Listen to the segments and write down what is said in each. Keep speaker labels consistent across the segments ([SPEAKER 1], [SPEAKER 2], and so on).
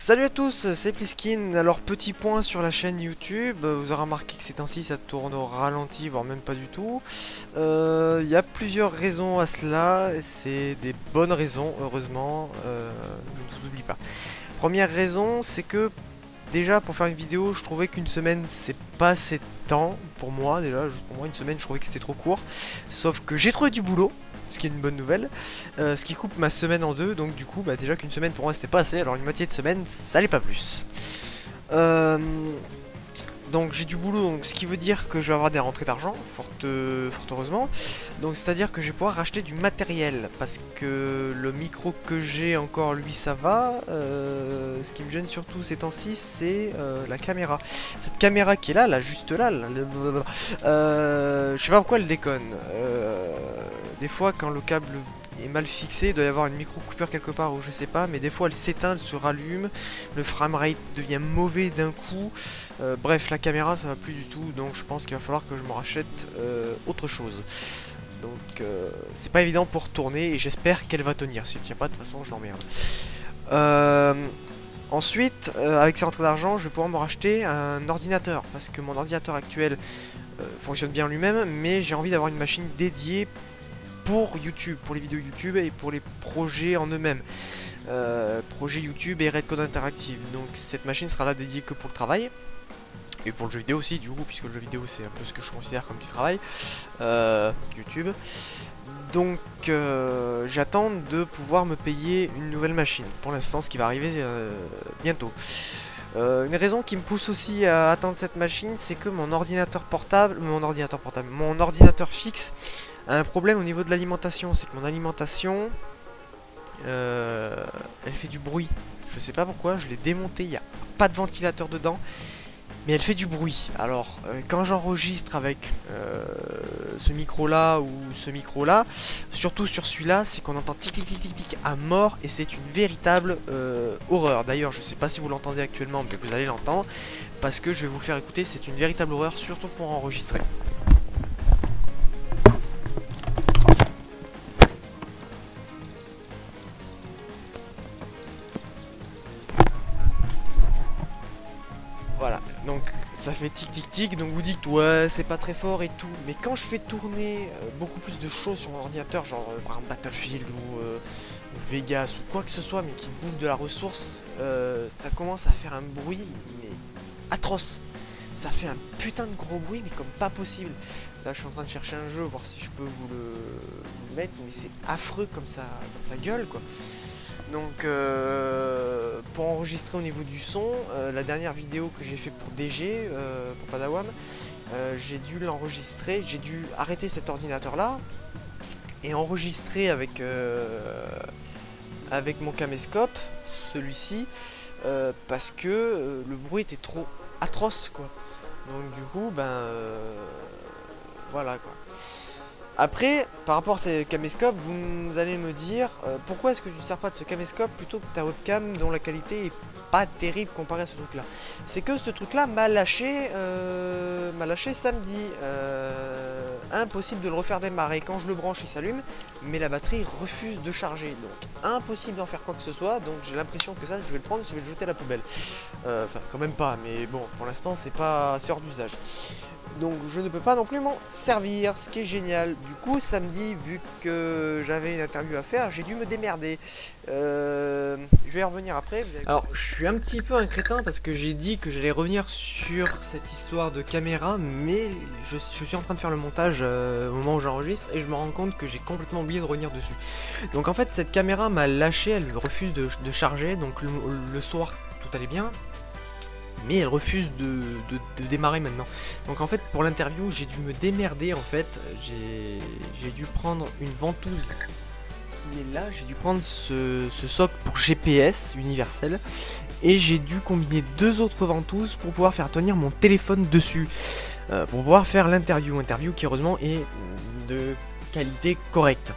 [SPEAKER 1] Salut à tous, c'est Pliskin. Alors petit point sur la chaîne YouTube, vous aurez remarqué que ces temps-ci ça tourne au ralenti, voire même pas du tout. Il y a plusieurs raisons à cela, c'est des bonnes raisons, heureusement, je ne vous oublie pas. Première raison, c'est que déjà pour faire une vidéo, je trouvais qu'une semaine c'est pas assez de temps pour moi, déjà, pour moi une semaine je trouvais que c'était trop court. Sauf que j'ai trouvé du boulot. Ce qui est une bonne nouvelle, ce qui coupe ma semaine en deux, donc du coup déjà qu'une semaine pour moi c'était pas assez, alors une moitié de semaine ça l'est pas plus. Donc j'ai du boulot, donc ce qui veut dire que je vais avoir des rentrées d'argent, fort heureusement. Donc c'est à dire que je vais pouvoir racheter du matériel, parce que le micro que j'ai encore lui ça va. Ce qui me gêne surtout ces temps-ci c'est la caméra. Cette caméra qui est là, juste là, je sais pas pourquoi elle déconne. Des fois quand le câble est mal fixé, il doit y avoir une micro coupure quelque part ou je sais pas, mais des fois elle s'éteint, elle se rallume, le framerate devient mauvais d'un coup. Bref, la caméra ça va plus du tout, donc je pense qu'il va falloir que je me rachète autre chose. Donc c'est pas évident pour tourner et j'espère qu'elle va tenir. Si elle tient pas, de toute façon je l'emmerde. Ensuite, avec ces rentrées d'argent, je vais pouvoir me racheter un ordinateur parce que mon ordinateur actuel fonctionne bien lui-même, mais j'ai envie d'avoir une machine dédiée pour YouTube, pour les vidéos YouTube et pour les projets en eux-mêmes. Projet YouTube et Redcode Interactive. Donc cette machine sera là dédiée que pour le travail. Et pour le jeu vidéo aussi, du coup, puisque le jeu vidéo c'est un peu ce que je considère comme du travail. YouTube. Donc j'attends de pouvoir me payer une nouvelle machine. Pour l'instant, ce qui va arriver bientôt. Une raison qui me pousse aussi à attendre cette machine, c'est que mon ordinateur fixe a un problème au niveau de l'alimentation. C'est que mon alimentation, elle fait du bruit. Je sais pas pourquoi, je l'ai démonté, il n'y a pas de ventilateur dedans. Mais elle fait du bruit. Alors, quand j'enregistre avec ce micro-là ou ce micro-là, surtout sur celui-là, c'est qu'on entend tic tic tic tic tic à mort et c'est une véritable horreur. D'ailleurs, je sais pas si vous l'entendez actuellement, mais vous allez l'entendre parce que je vais vous le faire écouter. C'est une véritable horreur, surtout pour enregistrer. Voilà, donc ça fait tic tic tic, donc vous dites ouais c'est pas très fort et tout, mais quand je fais tourner beaucoup plus de choses sur mon ordinateur, genre par exemple Battlefield ou Vegas ou quoi que ce soit, mais qui bouffe de la ressource, ça commence à faire un bruit mais atroce. Ça fait un putain de gros bruit mais comme pas possible. Là je suis en train de chercher un jeu, voir si je peux vous le mettre, mais c'est affreux comme ça gueule quoi. Donc pour enregistrer au niveau du son, la dernière vidéo que j'ai fait pour DG, pour Padawan, j'ai dû l'enregistrer, j'ai dû arrêter cet ordinateur là et enregistrer avec, avec mon caméscope, celui-ci, parce que le bruit était trop atroce quoi. Donc du coup voilà quoi. Après, par rapport à ces caméscopes, vous allez me dire pourquoi est-ce que tu ne sers pas de ce caméscope plutôt que ta webcam dont la qualité est pas terrible comparée à ce truc là. C'est que ce truc là m'a lâché samedi. Impossible de le refaire démarrer. Quand je le branche il s'allume, mais la batterie refuse de charger. Donc impossible d'en faire quoi que ce soit. Donc j'ai l'impression que ça je vais le prendre, je vais le jeter à la poubelle. Enfin quand même pas, mais bon pour l'instant c'est hors d'usage. Donc je ne peux pas non plus m'en servir, ce qui est génial. Du coup samedi, vu que j'avais une interview à faire, j'ai dû me démerder. Je vais y revenir après. Alors je suis un petit peu un crétin parce que j'ai dit que j'allais revenir sur cette histoire de caméra, mais je suis en train de faire le montage au moment où j'enregistre et je me rends compte que j'ai complètement oublié de revenir dessus. Donc en fait cette caméra m'a lâché, elle refuse de charger, donc le soir tout allait bien. Mais elle refuse de démarrer maintenant. Donc en fait pour l'interview j'ai dû me démerder en fait. J'ai dû prendre une ventouse qui est là. J'ai dû prendre ce socle pour GPS universel. Et j'ai dû combiner deux autres ventouses pour pouvoir faire tenir mon téléphone dessus. Pour pouvoir faire l'interview. Interview qui heureusement est de qualité correcte.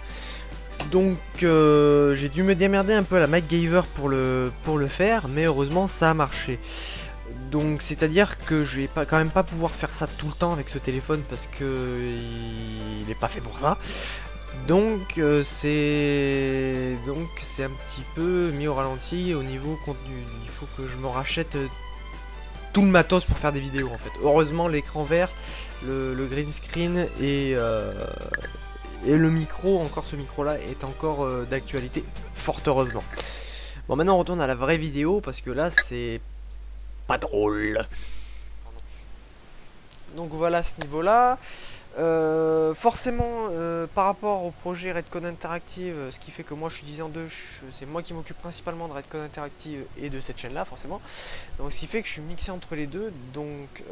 [SPEAKER 1] Donc j'ai dû me démerder un peu à la MacGyver pour le faire. Mais heureusement ça a marché. Donc c'est à dire que je vais quand même pas pouvoir faire ça tout le temps avec ce téléphone parce que il est pas fait pour ça. c'est un petit peu mis au ralenti au niveau contenu. Il faut que je me rachète tout le matos pour faire des vidéos en fait. Heureusement l'écran vert, le green screen et le micro, encore ce micro là est encore d'actualité, fort heureusement. Bon, maintenant on retourne à la vraie vidéo parce que là c'est pas drôle. Donc voilà, à ce niveau là. Forcément par rapport au projet Redcon Interactive, ce qui fait que moi je suis divisé en deux, c'est moi qui m'occupe principalement de Redcon Interactive et de cette chaîne là forcément, donc ce qui fait que je suis mixé entre les deux. Donc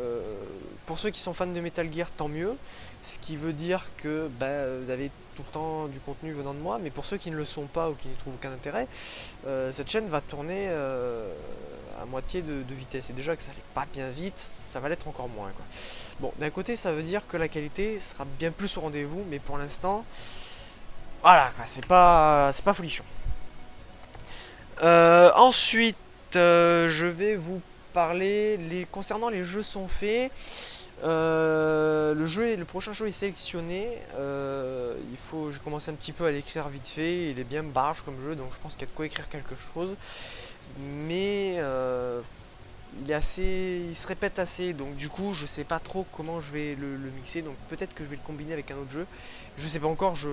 [SPEAKER 1] pour ceux qui sont fans de Metal Gear, tant mieux, ce qui veut dire que vous avez tout le temps du contenu venant de moi, mais pour ceux qui ne le sont pas ou qui n'y trouvent aucun intérêt, cette chaîne va tourner à moitié de vitesse, et déjà que ça allait pas bien vite, ça va l'être encore moins quoi. Bon, d'un côté ça veut dire que la qualité sera bien plus au rendez-vous, mais pour l'instant voilà, c'est pas folichon. Ensuite je vais vous parler concernant les jeux sont faits. Le prochain jeu est sélectionné. J'ai commencé un petit peu à l'écrire vite fait. Il est bien barge comme jeu, donc je pense qu'il y a de quoi écrire quelque chose. Mais il se répète assez, donc du coup je sais pas trop comment je vais le mixer. Donc peut-être que je vais le combiner avec un autre jeu. Je sais pas encore, je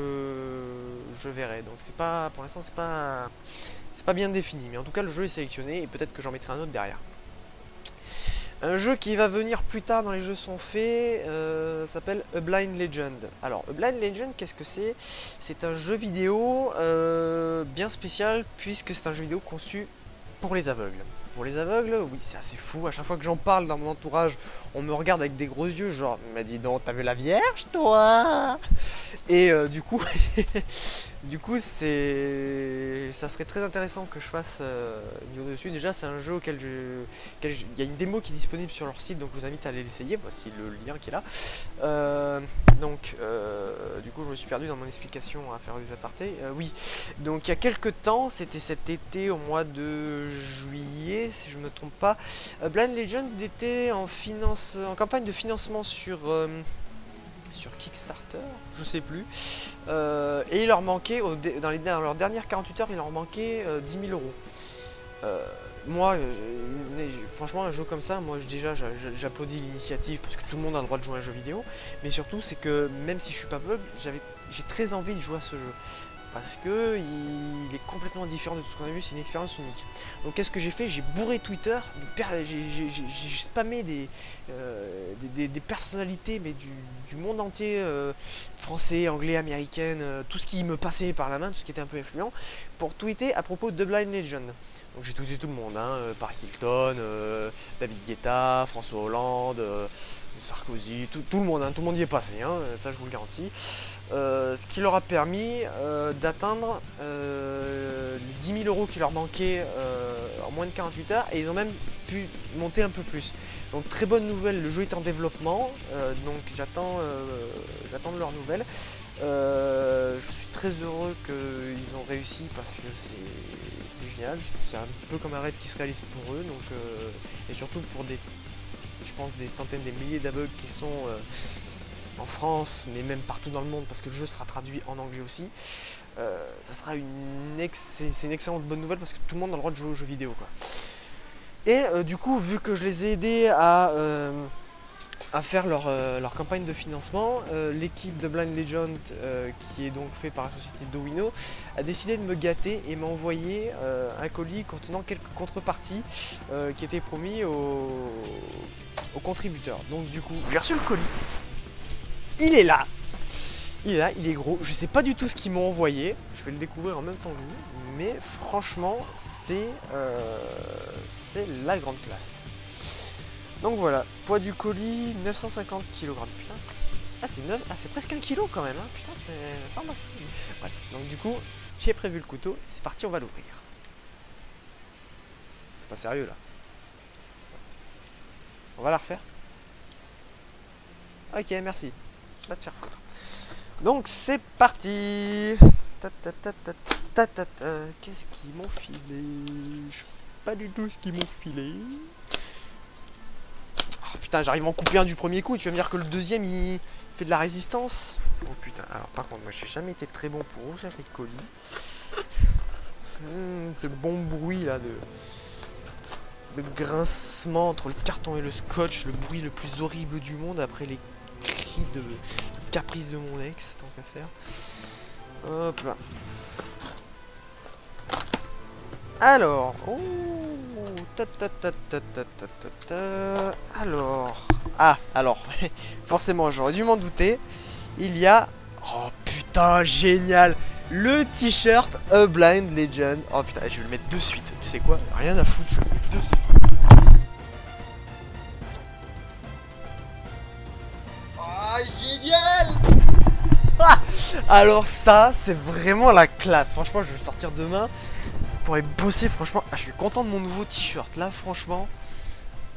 [SPEAKER 1] verrai. Donc c'est pas, pour l'instant c'est pas bien défini. Mais en tout cas le jeu est sélectionné et peut-être que j'en mettrai un autre derrière. Un jeu qui va venir plus tard dans les jeux sont faits s'appelle A Blind Legend. Alors, A Blind Legend, qu'est-ce que c'est? C'est un jeu vidéo bien spécial puisque c'est un jeu vidéo conçu pour les aveugles. Pour les aveugles, oui, c'est assez fou. À chaque fois que j'en parle dans mon entourage, on me regarde avec des gros yeux, genre, mais dis donc, t'as vu la Vierge, toi? Et du coup, ça serait très intéressant que je fasse une vidéo dessus. Déjà, c'est un jeu auquel il y a une démo qui est disponible sur leur site, donc je vous invite à aller l'essayer. Voici le lien qui est là. Du coup, je me suis perdu dans mon explication à faire des apartés. Oui, donc il y a quelques temps, c'était cet été au mois de juillet, si je ne me trompe pas, Blind Legend était en campagne de financement sur Kickstarter, je sais plus, et il leur manquait, dans leurs dernières 48 heures, il leur manquait 10 000 euros. Moi, franchement, un jeu comme ça, moi déjà j'applaudis l'initiative parce que tout le monde a le droit de jouer à un jeu vidéo, mais surtout c'est que même si je suis pas bug, j'ai très envie de jouer à ce jeu. Parce que il est complètement différent de tout ce qu'on a vu, c'est une expérience unique. Donc qu'est-ce que j'ai fait? J'ai bourré Twitter, j'ai spammé des personnalités mais du monde entier, français, anglais, américaine, tout ce qui me passait par la main, tout ce qui était un peu influent, pour tweeter à propos de Blind Legend. Donc j'ai tweeté tout le monde, Paris Hilton, David Guetta, François Hollande, Sarkozy, tout le monde, tout le monde y est passé, ça je vous le garantis. Ce qui leur a permis d'atteindre les 10 000 euros qui leur manquaient en moins de 48 heures, et ils ont même pu monter un peu plus. Donc très bonne nouvelle, le jeu est en développement, donc j'attends de leurs nouvelles. Je suis très heureux qu'ils ont réussi parce que c'est génial, c'est un peu comme un rêve qui se réalise pour eux, donc, et surtout pour je pense des centaines, des milliers d'aveugles qui sont en France, mais même partout dans le monde, parce que le jeu sera traduit en anglais aussi. Ça sera c'est une excellente bonne nouvelle parce que tout le monde a le droit de jouer aux jeux vidéo, quoi. Et du coup, vu que je les ai aidés à faire leur campagne de financement, l'équipe de Blind Legend, qui est donc fait par la société Dowino, a décidé de me gâter et m'a envoyé un colis contenant quelques contreparties qui étaient promis aux contributeurs. Donc du coup, j'ai reçu le colis. Il est là. Il est gros. Je sais pas du tout ce qu'ils m'ont envoyé. Je vais le découvrir en même temps que vous. Mais franchement, c'est la grande classe. Donc voilà, poids du colis 950 kg. Putain, c'est presque 1 kg quand même. Putain, c'est pas mal. Bref, donc du coup, j'ai prévu le couteau. C'est parti, on va l'ouvrir. Pas sérieux là. On va la refaire. Ok, merci. Va te faire foutre. Donc c'est parti. Qu'est-ce qu'ils m'ont filé? Je sais pas du tout ce qu'ils m'ont filé. Oh putain, j'arrive à en couper un du premier coup et tu vas me dire que le deuxième il fait de la résistance. Oh putain, alors par contre, moi j'ai jamais été très bon pour ouvrir les colis. Ce bon bruit là de grincement entre le carton et le scotch, le bruit le plus horrible du monde après les cris de caprice de mon ex, tant qu'à faire. Hop là. Alors, oh, alors, forcément, j'aurais dû m'en douter. Il y a, oh putain, génial, le t-shirt A Blind Legend. Oh putain, je vais le mettre de suite. Tu sais quoi? Rien à foutre, je vais le mettre de suite. Oh, génial! Ah, alors ça, c'est vraiment la classe. Franchement, je vais le sortir demain pour aller bosser. Franchement, je suis content de mon nouveau t-shirt. Là, franchement.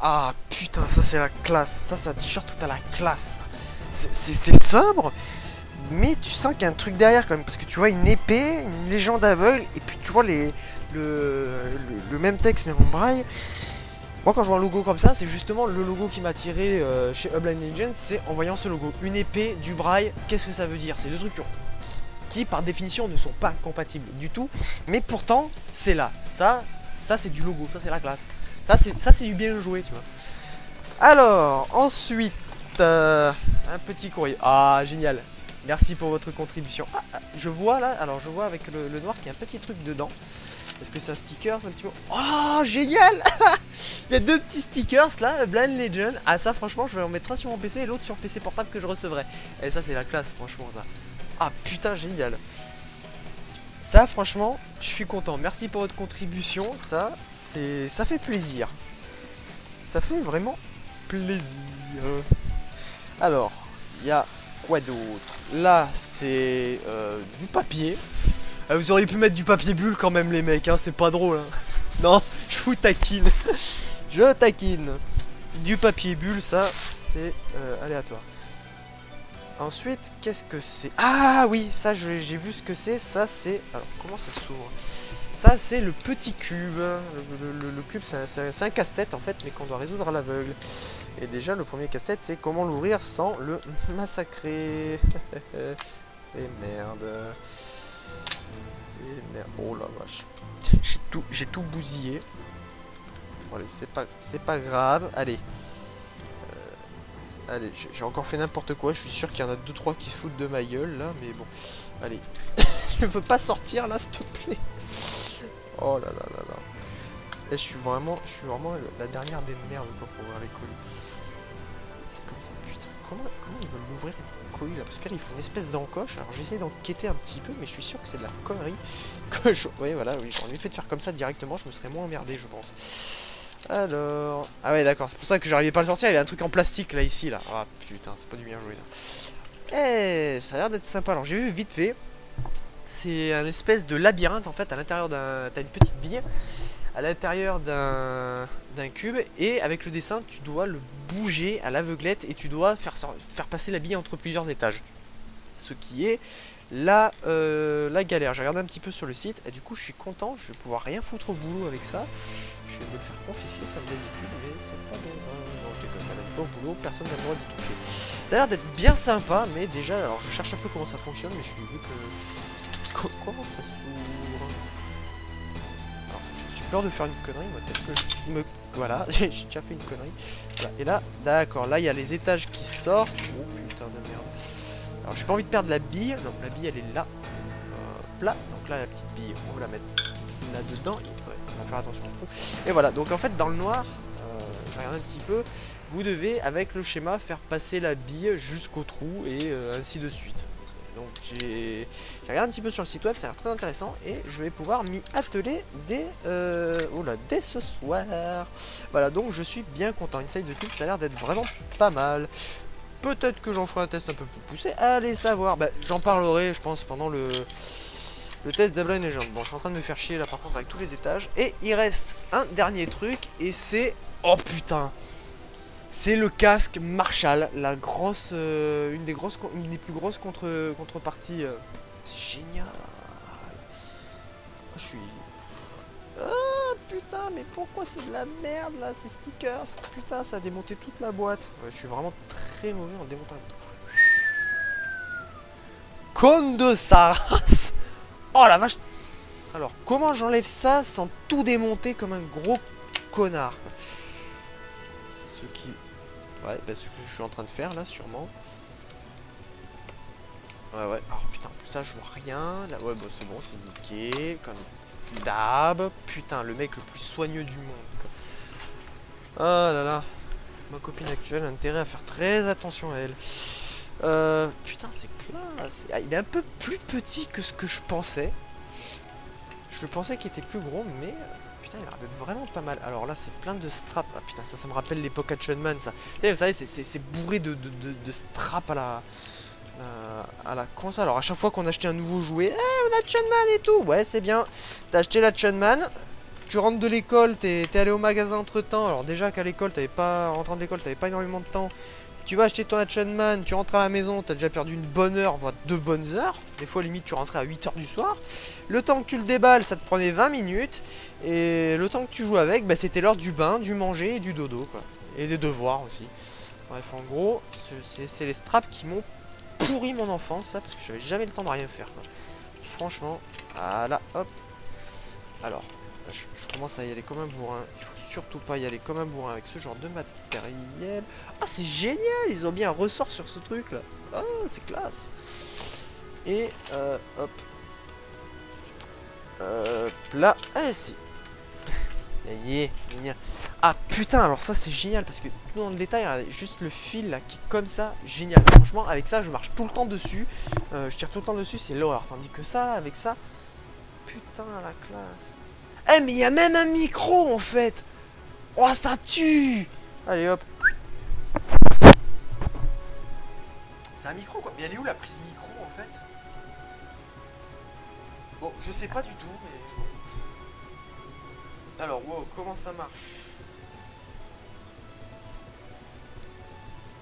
[SPEAKER 1] Ah, putain, ça, c'est la classe. Ça, c'est un t-shirt tout à la classe. C'est sobre, mais tu sens qu'il y a un truc derrière quand même. Parce que tu vois une épée, une légende aveugle, et puis tu vois le même texte, mais en braille. Moi, quand je vois un logo comme ça, c'est justement le logo qui m'a attiré chez A Blind Legend, c'est en voyant ce logo. Une épée, du braille, qu'est-ce que ça veut dire? C'est deux trucs qui, par définition, ne sont pas compatibles du tout. Mais pourtant, c'est là. Ça c'est du logo, ça, c'est la classe. Ça, c'est du bien joué, tu vois. Alors, ensuite, un petit courrier. Ah, génial. Merci pour votre contribution. Ah, je vois là, alors je vois avec le noir qu'il y a un petit truc dedans. Est-ce que c'est un sticker? C'est un petit peu... Oh, génial. Il y a deux petits stickers là, Blind Legend. Ah, ça, franchement, je vais en mettre un sur mon PC et l'autre sur PC portable que je recevrai. Et ça, c'est la classe, franchement, ça. Ah, putain, génial. Ça, franchement, je suis content. Merci pour votre contribution. Ça fait plaisir. Ça fait vraiment plaisir. Alors, il y a quoi d'autre? Là, c'est du papier. Vous auriez pu mettre du papier bulle quand même, les mecs, hein, c'est pas drôle. Hein. Non, je vous taquine. Je taquine. Du papier bulle, ça, c'est aléatoire. Ensuite, qu'est-ce que c'est? Ah oui, ça, j'ai vu ce que c'est. Ça, c'est... Alors, comment ça s'ouvre? Ça, c'est le petit cube. Le cube, c'est un casse-tête, en fait, mais qu'on doit résoudre à l'aveugle. Et déjà, le premier casse-tête, c'est comment l'ouvrir sans le massacrer. Et merde. Oh la vache. J'ai tout bousillé. Bon, allez, c'est pas grave. Allez. Allez, j'ai encore fait n'importe quoi. Je suis sûr qu'il y en a 2-3 qui se foutent de ma gueule là. Mais bon. Allez. Je veux pas sortir là, s'il te plaît. Oh là là là là. Et je suis vraiment la dernière des merdes quoi, pour ouvrir les colis. C'est comme ça, putain. Comment ils veulent l'ouvrir le colis là? Parce que là, il faut une espèce d'encoche. Alors j'essaie d'enquêter un petit peu, mais je suis sûr que c'est de la connerie. Que je... Oui, voilà, oui, j'aurais mieux fait de faire comme ça directement. Je me serais moins emmerdé, je pense. Alors... Ah ouais, d'accord, c'est pour ça que j'arrivais pas à le sortir. Il y a un truc en plastique là, ici, là. Ah putain, c'est pas du bien joué ça. Eh, ça a l'air d'être sympa. Alors j'ai vu vite fait. C'est un espèce de labyrinthe en fait à l'intérieur d'un... T'as une petite bille à l'intérieur d'un cube et avec le dessin tu dois le bouger à l'aveuglette et tu dois faire passer la bille entre plusieurs étages. Ce qui est la galère. J'ai regardé un petit peu sur le site et du coup je suis content, je vais pouvoir rien foutre au boulot avec ça. Je vais me le faire confisquer comme d'habitude mais c'est pas bon. Non, je déconne, pas au boulot, personne n'a le droit d'y toucher. Ça a l'air d'être bien sympa mais déjà, alors je cherche un peu comment ça fonctionne mais je suis vu que... Comment ça s'ouvre? Alors, j'ai peur de faire une connerie, moi, peut-être que je me... Voilà, j'ai déjà fait une connerie. Voilà. Et là, d'accord, là, il y a les étages qui sortent. Oh, putain de merde. Alors, j'ai pas envie de perdre la bille. Non, la bille, elle est là. Hop là. Donc là, la petite bille, on va la mettre là-dedans. Ouais, on va faire attention au trou. Et voilà, donc en fait, dans le noir, je regarde un petit peu, vous devez, avec le schéma, faire passer la bille jusqu'au trou et ainsi de suite. Donc j'ai regardé un petit peu sur le site web, ça a l'air très intéressant et je vais pouvoir m'y atteler dès ce soir. Voilà, donc je suis bien content. Inside the Cube, ça a l'air d'être vraiment pas mal. Peut-être que j'en ferai un test un peu plus poussé, allez savoir. Bah, j'en parlerai, je pense, pendant le test d'A Blind Legend. Bon, je suis en train de me faire chier là par contre avec tous les étages. Et il reste un dernier truc et c'est... Oh putain! C'est le casque Marshall, la grosse, une des plus grosses contreparties. C'est génial. Je suis... Ah putain, mais pourquoi c'est de la merde là, ces stickers? Putain, ça a démonté toute la boîte. Ouais, je suis vraiment très mauvais en démontant la boîte. Con de sa race. Oh la vache. Alors, comment j'enlève ça sans tout démonter comme un gros connard? Ce qui... Ouais, bah, ce que je suis en train de faire là, sûrement. Ouais. Alors putain, tout ça, je vois rien. Là, ouais, bah c'est bon, c'est niqué. Comme d'hab. Putain, le mec le plus soigneux du monde, quoi. Oh là là. Ma copine actuelle a intérêt à faire très attention à elle. Putain, c'est classe. Ah, il est un peu plus petit que ce que je pensais. Je pensais qu'il était plus gros, mais... putain, il a l'air d'être vraiment pas mal. Alors là, c'est plein de straps. Ah putain, ça me rappelle l'époque Action Man, ça. Vous savez, c'est bourré de straps à la console. Alors à chaque fois qu'on achetait un nouveau jouet, on a Action Man et tout. Ouais, c'est bien. T'as acheté l'Action Man. Tu rentres de l'école, t'es allé au magasin entre temps. Alors déjà qu'à l'école, en rentrant de l'école, t'avais pas énormément de temps. Tu vas acheter ton Action Man, tu rentres à la maison, t'as déjà perdu une bonne heure, voire 2 bonnes heures. Des fois, limite, tu rentrais à 8h du soir. Le temps que tu le déballes, ça te prenait 20 minutes. Et le temps que tu joues avec, bah, c'était l'heure du bain, du manger et du dodo, quoi. Et des devoirs aussi. Bref, en gros, c'est les straps qui m'ont pourri mon enfance, ça, parce que j'avais jamais le temps de rien faire, quoi. Franchement, voilà, hop. Alors, je commence à y aller comme un bourrin. Il faut surtout pas y aller comme un bourrin avec ce genre de matériel. Ah, c'est génial, ils ont mis un ressort sur ce truc là. Ah, c'est classe. Et hop. Là, ah si. Ah putain, alors ça c'est génial parce que tout dans le détail, regardez, juste le fil là qui est comme ça, génial. Franchement, avec ça je marche tout le temps dessus. Je tire tout le temps dessus, c'est l'horreur. Tandis que ça là, avec ça, putain la classe. Eh mais il y a même un micro en fait. Oh ça tue. Allez hop. C'est un micro quoi. Mais elle est où la prise micro en fait? Bon, je sais pas du tout mais... Alors wow, comment ça marche?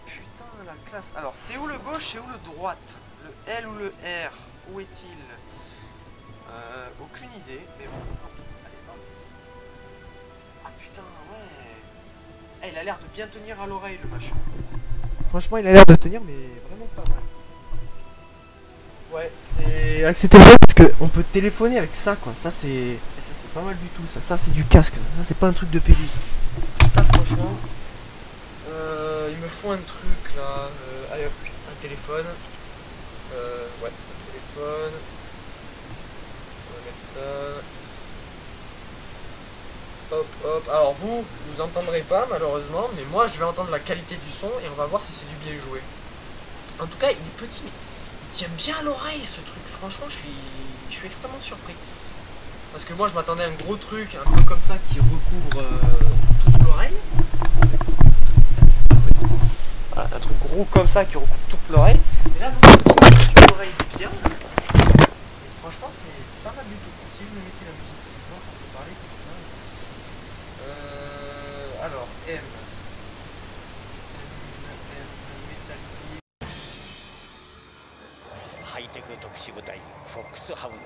[SPEAKER 1] Putain la classe. Alors c'est où le gauche et où le droite? Le L ou le R? Où est-il? Aucune idée. Mais bon, tant pis. Allez hop. Ah putain ouais. Eh, il a l'air de bien tenir à l'oreille le machin. Franchement il a l'air de tenir mais vraiment pas mal. Ouais c'est acceptable parce qu'on peut téléphoner avec ça quoi. Ça c'est pas mal du tout. Ça c'est du casque. Ça c'est pas un truc de pénis. Ça franchement. Il me faut un truc là. Allez hop, un téléphone. Ouais, un téléphone. On va mettre ça. Hop, hop. Alors vous entendrez pas malheureusement, mais moi je vais entendre la qualité du son et on va voir si c'est du bien joué. En tout cas, il est petit, mais il tient bien à l'oreille ce truc. Franchement, je suis extrêmement surpris. Parce que moi je m'attendais à un gros truc, un peu comme ça, qui recouvre toute l'oreille. Voilà, un truc gros comme ça qui recouvre toute l'oreille. Mais là, non, c'est sur l'oreille bien. Et franchement, c'est pas mal du tout. Si je me mettais la musique, parce que moi, ça fait parler, c'est mal. Alors, M. Métallique.
[SPEAKER 2] ハイテク特殊部隊フォックスハウンド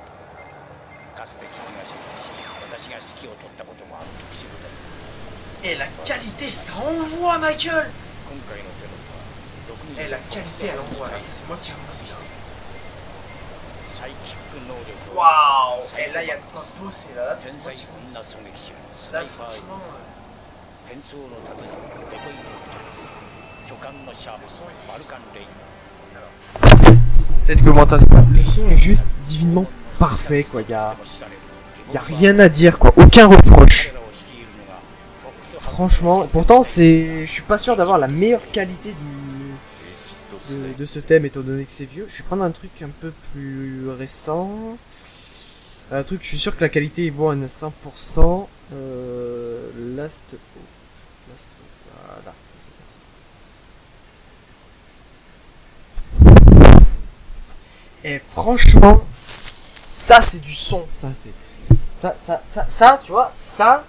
[SPEAKER 2] かつて君が所属し私が指揮を執ったこともある特殊部隊
[SPEAKER 1] Et la qualité, ça envoie ma gueule.
[SPEAKER 2] 今回のテロは6人
[SPEAKER 1] Et la qualité, elle envoie là, ça c'est moi qui vous le dis.
[SPEAKER 2] サイキック能力
[SPEAKER 1] Waouh. Et là, il y a de quoi bosser là, c'est
[SPEAKER 2] 天
[SPEAKER 1] moi
[SPEAKER 2] 才
[SPEAKER 1] qui vous le
[SPEAKER 2] 女狙撃手ス
[SPEAKER 1] dis.
[SPEAKER 2] ナ
[SPEAKER 1] Là,
[SPEAKER 2] イパー
[SPEAKER 1] franchement,
[SPEAKER 2] 変装の達人デコイの一つ巨漢のシャープバルカンレイン
[SPEAKER 1] peut-être que vous m'entendez pas. Le son est juste divinement parfait quoi, y a rien à dire quoi, aucun reproche. Franchement, pourtant je suis pas sûr d'avoir la meilleure qualité de ce thème étant donné que c'est vieux. Je vais prendre un truc un peu plus récent. Un truc, je suis sûr que la qualité est bonne à 100%. Last. Voilà, ça c'est bien ça. Et franchement, ça c'est du son. Ça c'est. Ça, tu vois, ça,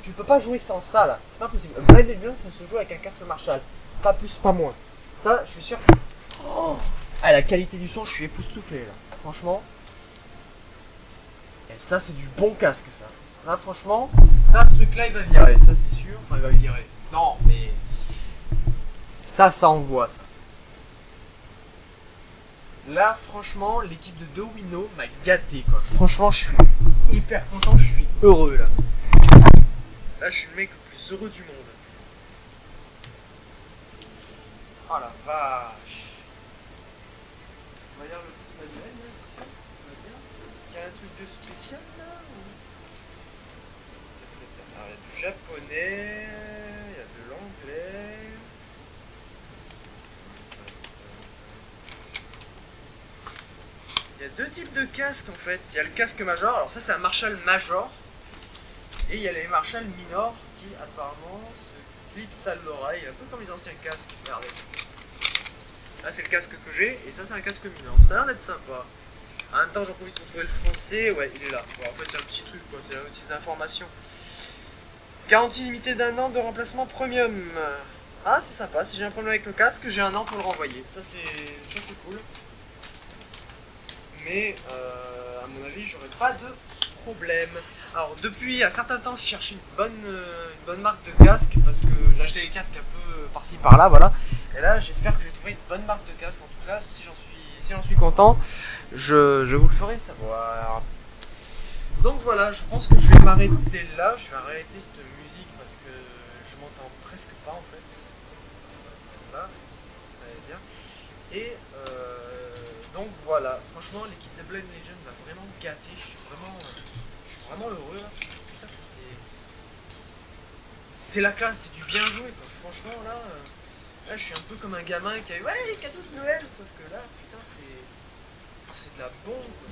[SPEAKER 1] tu peux pas jouer sans ça là. C'est pas possible. Blind Albion, ça se joue avec un casque Marshall. Pas plus, pas moins. Ça, je suis sûr que c'est. Oh ah, la qualité du son, je suis époustouflé là. Franchement. Et ça, c'est du bon casque ça. Ça, franchement, ça, ce truc-là, il va virer, ça c'est sûr. Enfin, il va virer. Non, mais ça envoie ça. Là, franchement, l'équipe de Dowino m'a gâté, quoi. Franchement, je suis hyper content, je suis heureux, là. Là, je suis le mec le plus heureux du monde. Oh la vache. On va lire le petit manuel, là. Ça va bien. Est-ce qu'il y a un truc de spécial, là il y a du japonais, il y a de l'anglais. Il y a deux types de casques en fait. Il y a le casque Major, alors ça c'est un Marshall Major. Et il y a les Marshall Minor qui apparemment se clipsent à l'oreille, un peu comme les anciens casques. Regardez. Là c'est le casque que j'ai et ça c'est un casque Minor. Ça a l'air d'être sympa. En même temps j'en profite pour trouver le français. Ouais il est là. Bon, en fait c'est un petit truc quoi, c'est un outil d'information. Garantie limitée d'1 an de remplacement premium. Ah c'est sympa, si j'ai un problème avec le casque, j'ai 1 an pour le renvoyer. Ça c'est cool. Mais à mon avis j'aurais pas de problème. Alors depuis un certain temps je cherche une bonne marque de casque parce que j'ai acheté les casques un peu par-ci par-là, voilà. Et là j'espère que j'ai trouvé une bonne marque de casque. En tout cas si j'en suis content, je vous le ferai savoir. Donc voilà, je pense que je vais m'arrêter là. Je vais arrêter cette musique parce que je m'entends presque pas en fait. Là, allez bien. Et donc voilà, franchement l'équipe de Blind Legend m'a vraiment gâté. Je suis vraiment heureux là. Putain, c'est la classe, c'est du bien joué quoi. Franchement là, là je suis un peu comme un gamin qui a eu ouais les cadeaux de Noël, sauf que là putain c'est de la bombe quoi.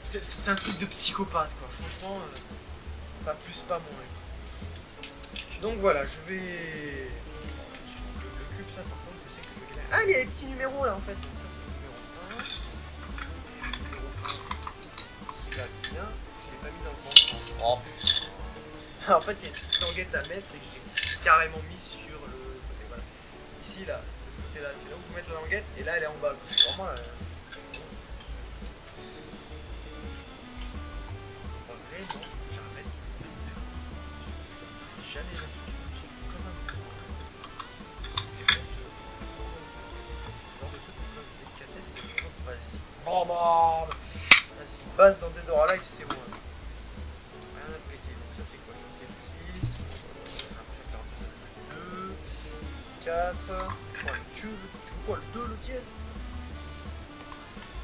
[SPEAKER 1] C'est un truc de psychopathe quoi, franchement, pas plus pas moins. Donc voilà, je vais... Le cube ça par contre, je sais que je vais... Ah mais il y a les petits numéros là en fait, donc ça c'est le numéro 1. Et le numéro 1 qui va bien, je l'ai pas mis dans le bon sens. Oh. En fait il y a une petite languette à mettre et que j'ai carrément mis sur le côté, voilà. Ici là, de ce côté là, c'est là où vous mettez la languette et là elle est en bas. C'est vraiment là... J'arrête de me faire. Jamais la solution, j'ai comme un c'est honteux. Ce genre de truc comme ça, de délicatesse, c'est vraiment vas-y. Bon, vas-y, base dans Dead or Alive, c'est bon. Rien à péter. Donc ça c'est quoi? Ça c'est le 6. J'ai l'impression de faire 2, 4. Tu veux quoi? Le 2, le dièse?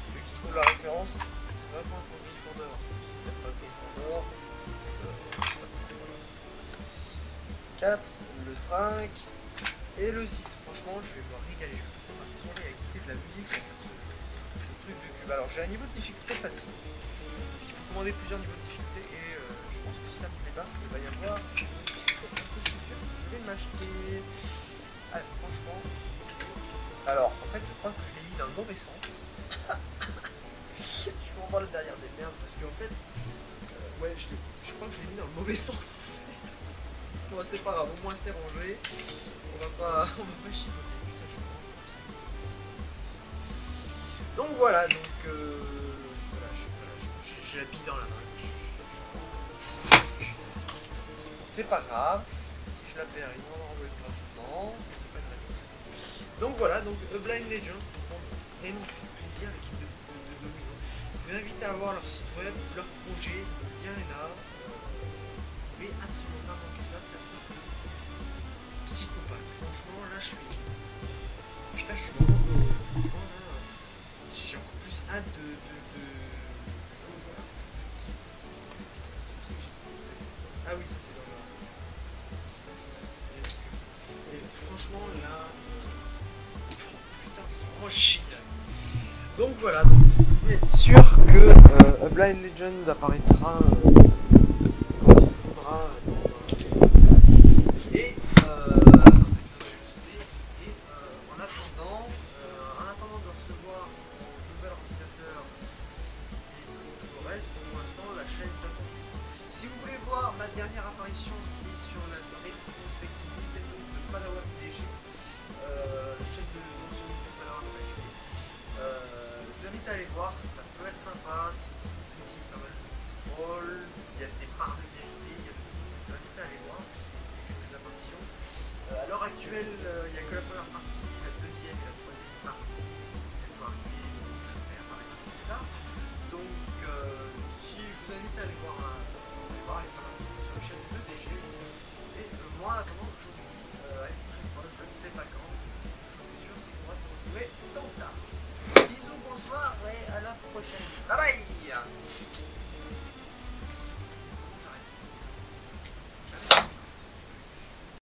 [SPEAKER 1] Ceux qui trouvent la référence, c'est vraiment un Gryffondor. Pas Gryffondor. 4, le 5 et le 6. Franchement, je vais me régaler. Je vais passer ma soirée à écouter de la musique et à faire ce truc de cube. Alors, j'ai un niveau de difficulté facile. Parce qu'il faut commander plusieurs niveaux de difficulté. Et je pense que si ça me plaît pas, il va y avoir une difficulté un peu plus dure. Je vais m'acheter. Ah, franchement. Alors, en fait, je crois que je l'ai mis dans le mauvais sens. Je vais en parler derrière des merdes. Parce qu'en fait, ouais, je crois que je l'ai mis dans le mauvais sens. Bon, c'est pas grave, au moins c'est rangé. On va pas chipoter. Putain, donc voilà, voilà, j'ai la bille dans la main. C'est pas grave. Si je la perds, ils vont l'enlever gratuitement. C'est pas grave. Donc voilà, donc A Blind Legend, franchement, et nous fait plaisir l'équipe de Domino. Je vous invite à voir leur site web, leur projet, le lien est là. Vous pouvez absolument pas manquer ça, c'est un truc de psychopathe. Franchement, là, je suis... Putain, je suis vraiment heureux. Franchement, là, j'ai encore plus hâte de jouer au jeu. Ah oui, ça, c'est dans le... Et franchement, là... Putain, c'est vraiment génial. Donc voilà, donc vous pouvez être sûr que A Blind Legend apparaîtra... Et en attendant de recevoir mon nouvel ordinateur et tout le reste, pour l'instant la chaîne est en suspens. Si vous voulez voir ma dernière apparition, c'est sur la rétrospective Nintendo de Padawan DG, la chaîne de YouTube Padawan DG. Je vous invite à aller voir, ça peut être sympa, c'est une critique pas mal paroles, il y a des parts de vérité, il y a je vous invite à aller voir, j'ai fait quelques apparitions. À l'heure actuelle, il n'y a que la première partie, la deuxième et la troisième partie. Elle doit arriver, je vais apparaître là. Donc, si je vous invite à aller voir, aller faire un tour sur la chaîne de 2DG. Et moi, attendant, je vous dis à une prochaine fois, je ne sais pas quand. Chose est sûre, c'est qu'on va se retrouver tôt ou tard. Bisous, bonsoir et à la prochaine. Bye bye.